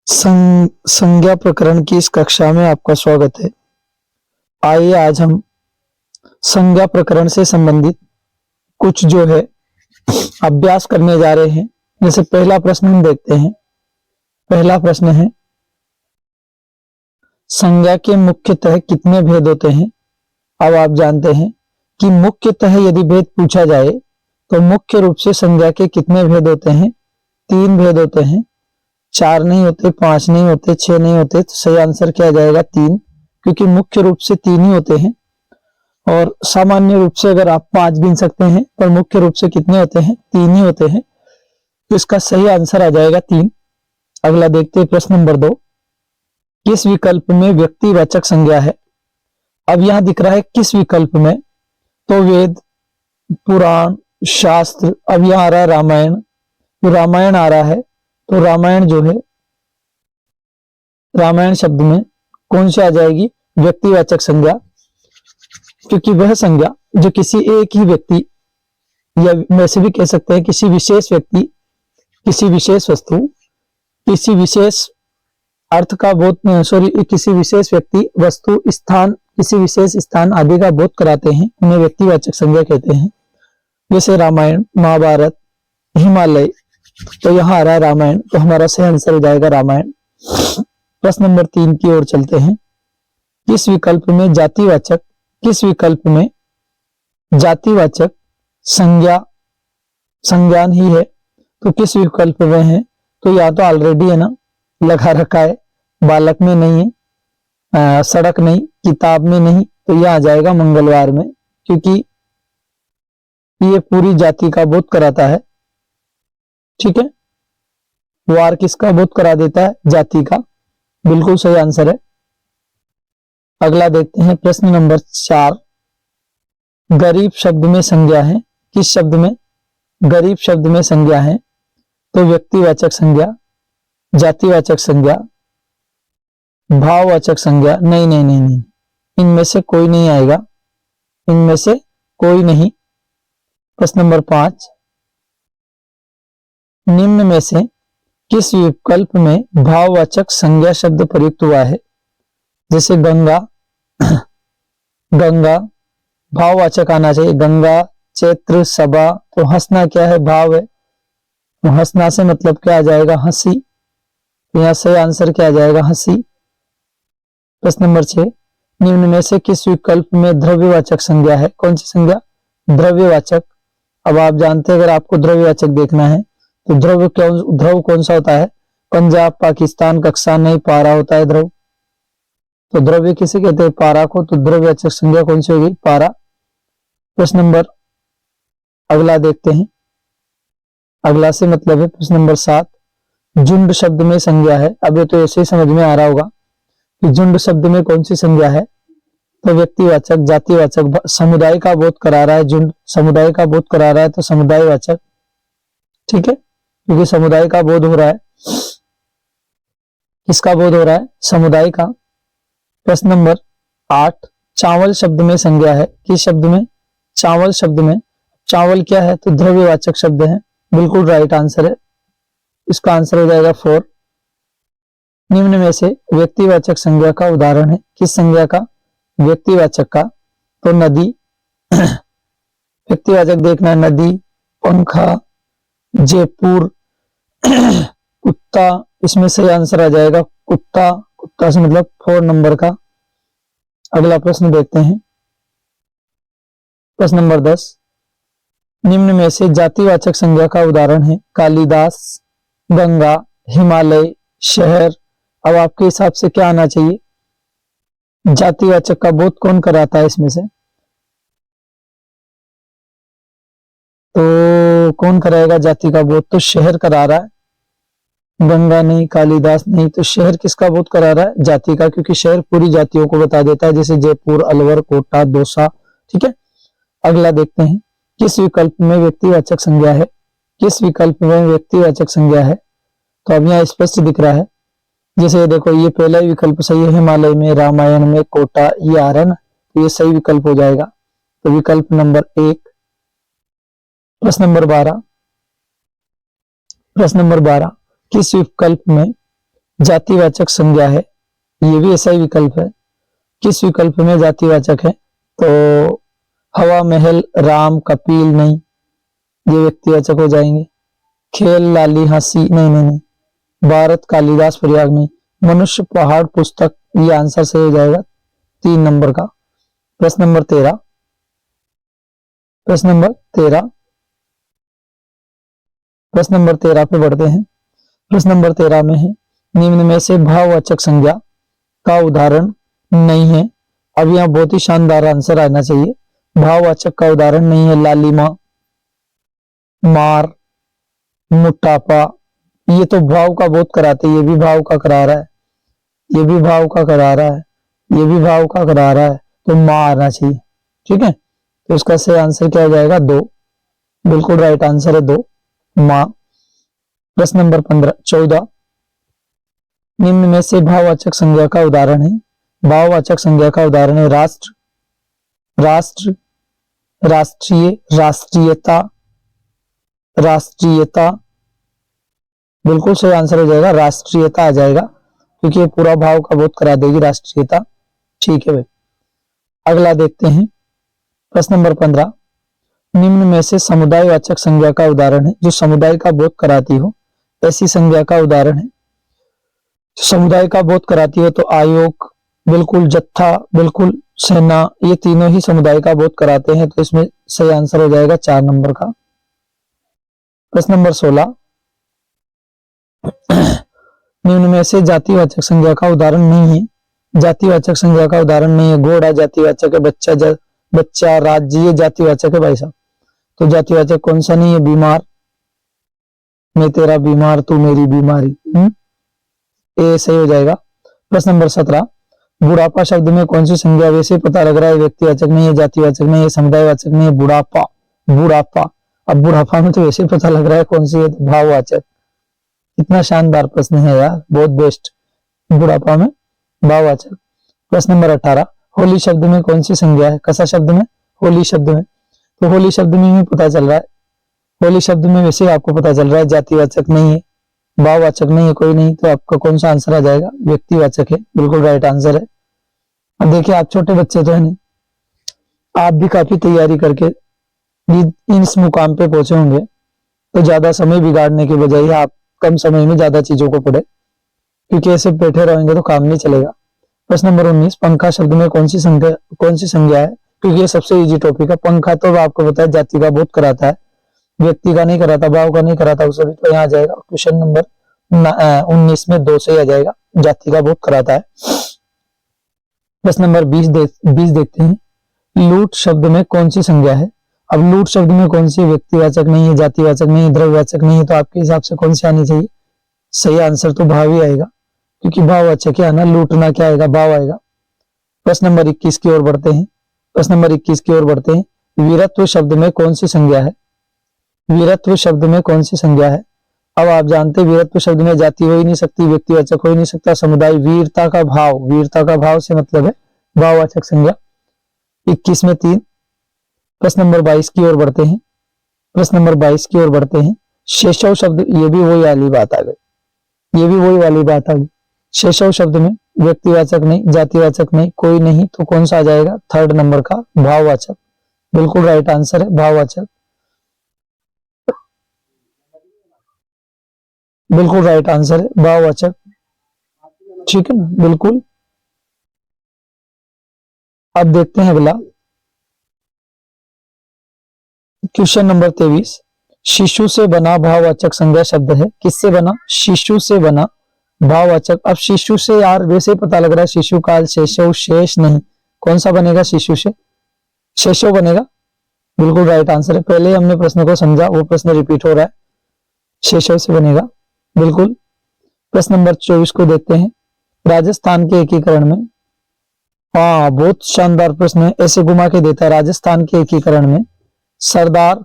संज्ञा प्रकरण की इस कक्षा में आपका स्वागत है। आइए आज हम संज्ञा प्रकरण से संबंधित कुछ जो है अभ्यास करने जा रहे हैं। जैसे पहला प्रश्न हम देखते हैं। पहला प्रश्न है, संज्ञा के मुख्यतः कितने भेद होते हैं? अब आप जानते हैं कि मुख्यतः यदि भेद पूछा जाए तो मुख्य रूप से संज्ञा के कितने भेद होते हैं? 3 भेद होते हैं। 4 नहीं होते, 5 नहीं होते, 6 नहीं होते। तो सही आंसर क्या जाएगा? 3, क्योंकि मुख्य रूप से 3 ही होते हैं। और सामान्य रूप से अगर आप 5 गिन सकते हैं, पर मुख्य रूप से कितने होते हैं? 3 ही होते हैं। तो इसका सही आंसर आ जाएगा 3। अगला देखते हैं प्रश्न नंबर 2। किस विकल्प में व्यक्तिवाचक संज्ञा है? अब यहां दिख रहा है किस विकल्प में, तो वेद, पुराण, शास्त्र। अब यहां आ रहा है रामायण, तो रामायण आ रहा है। तो रामायण जो है, रामायण शब्द में कौन सी आ जाएगी? व्यक्तिवाचक संज्ञा, क्योंकि वह संज्ञा जो किसी एक ही व्यक्ति, या वैसे भी कह सकते हैं किसी विशेष व्यक्ति, किसी विशेष वस्तु, किसी विशेष अर्थ का बोध, किसी विशेष व्यक्ति, वस्तु, स्थान, किसी विशेष स्थान आदि का बोध कराते हैं, उन्हें व्यक्तिवाचक संज्ञा कहते हैं। जैसे रामायण, महाभारत, हिमालय। तो यहां आ रहा है रामायण, तो हमारा सही आंसर हो जाएगा रामायण। प्रश्न नंबर 3 की ओर चलते हैं। किस विकल्प में जातिवाचक, किस विकल्प में जातिवाचक संज्ञा संज्ञान ही है? तो किस विकल्प में है? तो या तो ऑलरेडी है ना, लगा रखा है, बालक में नहीं है, सड़क नहीं, किताब में नहीं। तो यह आ जाएगा मंगलवार में, क्योंकि ये पूरी जाति का बोध कराता है। ठीक है, वार किसका बोध करा देता है? जाति का। बिल्कुल सही आंसर है। अगला देखते हैं प्रश्न नंबर 4। गरीब शब्द में संज्ञा है? किस शब्द में गरीब शब्द में संज्ञा है? तो व्यक्तिवाचक संज्ञा, जातिवाचक संज्ञा, भाववाचक संज्ञा। नहीं नहीं नहीं नहीं, इनमें से कोई नहीं आएगा, इनमें से कोई नहीं। प्रश्न नंबर 5। निम्न में से किस विकल्प में भाववाचक संज्ञा शब्द प्रयुक्त हुआ है? जैसे गंगा, गंगा भाववाचक आना चाहिए। गंगा, चैत्र, सभा। तो हंसना क्या है? भाव है। तो हंसना से मतलब क्या आ जाएगा? हंसी। तो यहां से आंसर क्या आ जाएगा? हंसी। प्रश्न नंबर 6। निम्न में से किस विकल्प में द्रव्यवाचक संज्ञा है? कौन सी संज्ञा? द्रव्यवाचक। अब आप जानते हैं, अगर आपको द्रव्यवाचक देखना है तो ध्रुव कौन सा होता है? पंजाब, पाकिस्तान, कक्षा नहीं, पारा होता है ध्रुव। तो द्रव्य किसे कहते हैं? पारा को। तो द्रव्यवाचक संज्ञा कौन सी होगी? पारा। प्रश्न नंबर अगला देखते हैं। अगला से मतलब है प्रश्न नंबर 7। झुंड शब्द में संज्ञा है? अब ये तो ऐसे ही समझ में आ रहा होगा कि झुंड शब्द में कौन सी संज्ञा है? तो व्यक्तिवाचक, जातिवाचक, समुदाय का बोध करा रहा है। झुंड समुदाय का बोध करा रहा है, तो समुदायवाचक। ठीक है, क्योंकि समुदाय का बोध हो रहा है। किसका बोध हो रहा है? समुदाय का। प्रश्न नंबर 8। चावल शब्द में संज्ञा है? किस शब्द में? चावल शब्द में। चावल क्या है? तो द्रव्यवाचक शब्द है। बिल्कुल राइट आंसर है। इसका आंसर हो जाएगा 4। निम्न में से व्यक्तिवाचक संज्ञा का उदाहरण है? किस संज्ञा का? व्यक्तिवाचक का। तो नदी व्यक्तिवाचक देखना है, नदी, पंखा, जयपुर, कुत्ता। इसमें सही आंसर आ जाएगा कुत्ता। कुत्ता से मतलब 4 नंबर का। अगला प्रश्न देखते हैं। प्रश्न नंबर 10। निम्न में से जातिवाचक संज्ञा का उदाहरण है? कालिदास, गंगा, हिमालय, शहर। अब आपके हिसाब से क्या आना चाहिए? जातिवाचक का बोध कौन कराता है इसमें से? तो कौन कराएगा जाति का बोध? तो शहर करा रहा है। गंगा नहीं, कालिदास नहीं। तो शहर किसका बोध करा रहा है? जाति का, क्योंकि शहर पूरी जातियों को बता देता है, जैसे जयपुर, अलवर, कोटा, दौसा। ठीक है, अगला देखते हैं। किस विकल्प में व्यक्तिवाचक संज्ञा है? किस विकल्प में व्यक्तिवाचक संज्ञा है? तो अब यहाँ स्पष्ट दिख रहा है। जैसे देखो, ये पहला ही विकल्प सही है। हिमालय में, रामायण में, कोटा, ये आ रहा है ना, तो ये सही विकल्प हो जाएगा। तो विकल्प नंबर 1। प्रश्न नंबर 12। प्रश्न नंबर 12। किस विकल्प में जातिवाचक संज्ञा है, ये भी ऐसा ही विकल्प है। किस विकल्प में जातिवाचक है? तो हवा, महल, राम, कपिल नहीं, ये व्यक्तिवाचक हो जाएंगे। खेल, लाली, हंसी नहीं नहीं नहीं, भारत, कालिदास, प्रयाग नहीं, मनुष्य, पहाड़, पुस्तक, ये आंसर सही हो जाएगा 3 नंबर का। प्रश्न नंबर 13, प्रश्न नंबर 13, प्रश्न नंबर 13 पे बढ़ते हैं। प्रश्न नंबर 13 में है, निम्न में से भाववाचक संज्ञा का उदाहरण नहीं है। अब यहाँ बहुत ही शानदार आंसर आना चाहिए। भाववाचक का उदाहरण नहीं है। लालिमा, मार, मोटापा, ये तो भाव का बहुत कराते, ये भी भाव का करा रहा है, ये भी भाव का करा रहा है, ये भी भाव का करा रहा है, तो मां आना चाहिए। ठीक है, तो इसका सही आंसर क्या हो जाएगा? 2, बिल्कुल राइट आंसर है 2, मां। प्रश्न नंबर 14, निम्न में से भाववाचक संज्ञा का उदाहरण है। भाववाचक संज्ञा का उदाहरण है राष्ट्र, राष्ट्र, राष्ट्रीय, राष्ट्रीयता, राष्ट्रीयता, बिल्कुल सही आंसर हो जाएगा, राष्ट्रीयता आ जाएगा, क्योंकि ये पूरा भाव का बोध करा देगी राष्ट्रीयता। ठीक है भाई, अगला देखते हैं। प्रश्न नंबर 15, निम्न में से समुदायवाचक संज्ञा का उदाहरण है, जो समुदाय का बोध कराती हो, ऐसी संज्ञा का उदाहरण है। समुदाय का बोध कराती हो तो आयोग, बिल्कुल, जत्था, बिल्कुल, सेना, ये तीनों ही समुदाय का बोध कराते हैं, तो इसमें सही आंसर हो जाएगा 4 नंबर का। प्रश्न नंबर 16, निम्न में से जातिवाचक संज्ञा का उदाहरण नहीं है। जातिवाचक संज्ञा का उदाहरण नहीं है। घोड़ा जातिवाचक है, बच्चा बच्चा, राज्य, ये जातिवाचक है भाई साहब। तो जातिवाचक कौन सा नहीं है? बीमार, मैं तेरा बीमार, तू मेरी बीमारी, ये सही हो जाएगा। प्रश्न नंबर 17, बुढ़ापा शब्द में कौन सी संज्ञा? वैसे पता लग रहा है व्यक्तिवाचक नहीं है, जातिवाचक नहीं है, समुदायवाचक नहीं है, बुढ़ापा, बुढ़ापा। अब बुढ़ापा में तो वैसे पता लग रहा है कौन सी है, तो भाववाचक। कितना शानदार प्रश्न है यार, बहुत बेस्ट। बुढ़ापा में भाववाचक। प्रश्न नंबर 18, होली शब्द में कौन सी संज्ञा है? कैसा शब्द में? होली शब्द में। तो होली शब्द में भी पता चल रहा है, होली शब्द में वैसे आपको पता चल रहा है जातिवाचक नहीं है, भाववाचक नहीं है, कोई नहीं, तो आपका कौन सा आंसर आ जाएगा? व्यक्तिवाचक है, बिल्कुल राइट आंसर है। अब देखिए, आप छोटे बच्चे तो है नहीं, आप भी काफी तैयारी करके इस मुकाम पे पहुंचे होंगे, तो ज्यादा समय बिगाड़ने के बजाय आप कम समय में ज्यादा चीजों को पढ़े, क्योंकि ऐसे बैठे रहेंगे तो काम नहीं चलेगा। प्रश्न नंबर 19, पंखा शब्द में कौन सी संज्ञा है? क्योंकि ये सबसे इजी टॉपिक है। पंखा तो आपको पता है जाति का बोध कराता है, व्यक्ति का नहीं कराता, भाव का नहीं कराता, उसे भी तो यहाँ आ जाएगा। क्वेश्चन नंबर 19 में 2 से आ जाएगा, जाति का बोध कराता है। प्रश्न नंबर 20 देखते हैं। लूट शब्द में कौन सी संज्ञा है? अब लूट शब्द में कौन सी? व्यक्तिवाचक नहीं है, जातिवाचक नहीं है, द्रव्यवाचक नहीं है, तो आपके हिसाब से कौन सी आनी चाहिए? सही आंसर तो भाव ही आएगा, क्योंकि भाववाचक है ना, लूटना क्या आएगा? भाव आएगा। प्रश्न नंबर 21 की ओर बढ़ते हैं। प्रश्न नंबर 21 की ओर बढ़ते हैं। वीरत्व शब्द में कौन सी संज्ञा है? वीरत्व शब्द में कौन सी संज्ञा है? अब आप जानते हैं वीरत्व शब्द में जाति हो ही नहीं सकती, व्यक्तिवाचक हो ही नहीं सकता, समुदाय, वीरता का भाव, वीरता का भाव से मतलब है भाववाचक संज्ञा। 21 में 3। प्रश्न नंबर 22 की ओर बढ़ते हैं। प्रश्न नंबर 22 की ओर बढ़ते हैं। शेषव शब्द, ये भी वही वाली बात आ गई, ये भी वही वाली बात आ गई। शेषव शब्द में व्यक्तिवाचक नहीं, जातिवाचक नहीं, कोई नहीं, तो कौन सा आ जाएगा? 3rd नंबर का, भाववाचक। बिल्कुल राइट आंसर है भाववाचक, बिल्कुल राइट आंसर है भाववाचक। ठीक है ना, बिल्कुल। अब देखते हैं अगला क्वेश्चन नंबर 23। शिशु से बना भाववाचक संज्ञा शब्द है। किससे बना? शिशु से बना भाववाचक। अब शिशु से यार वैसे ही पता लग रहा है, शिशु काल, शेषव, शेष नहीं, कौन सा बनेगा? शिशु से शेषव बनेगा, बिल्कुल राइट आंसर है। पहले हमने प्रश्न को समझा, वो प्रश्न रिपीट हो रहा है, शेषव से बनेगा, बिल्कुल। प्रश्न नंबर 24 को देखते हैं। राजस्थान के एकीकरण में, हाँ बहुत शानदार प्रश्न है, ऐसे घुमा के देता है। राजस्थान के एकीकरण में सरदार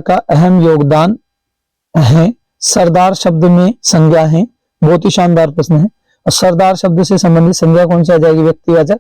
का अहम योगदान है। सरदार शब्द में संज्ञा है, बहुत ही शानदार प्रश्न है। और सरदार शब्द से संबंधित संज्ञा कौन सी आ जाएगी? व्यक्तिवाचक।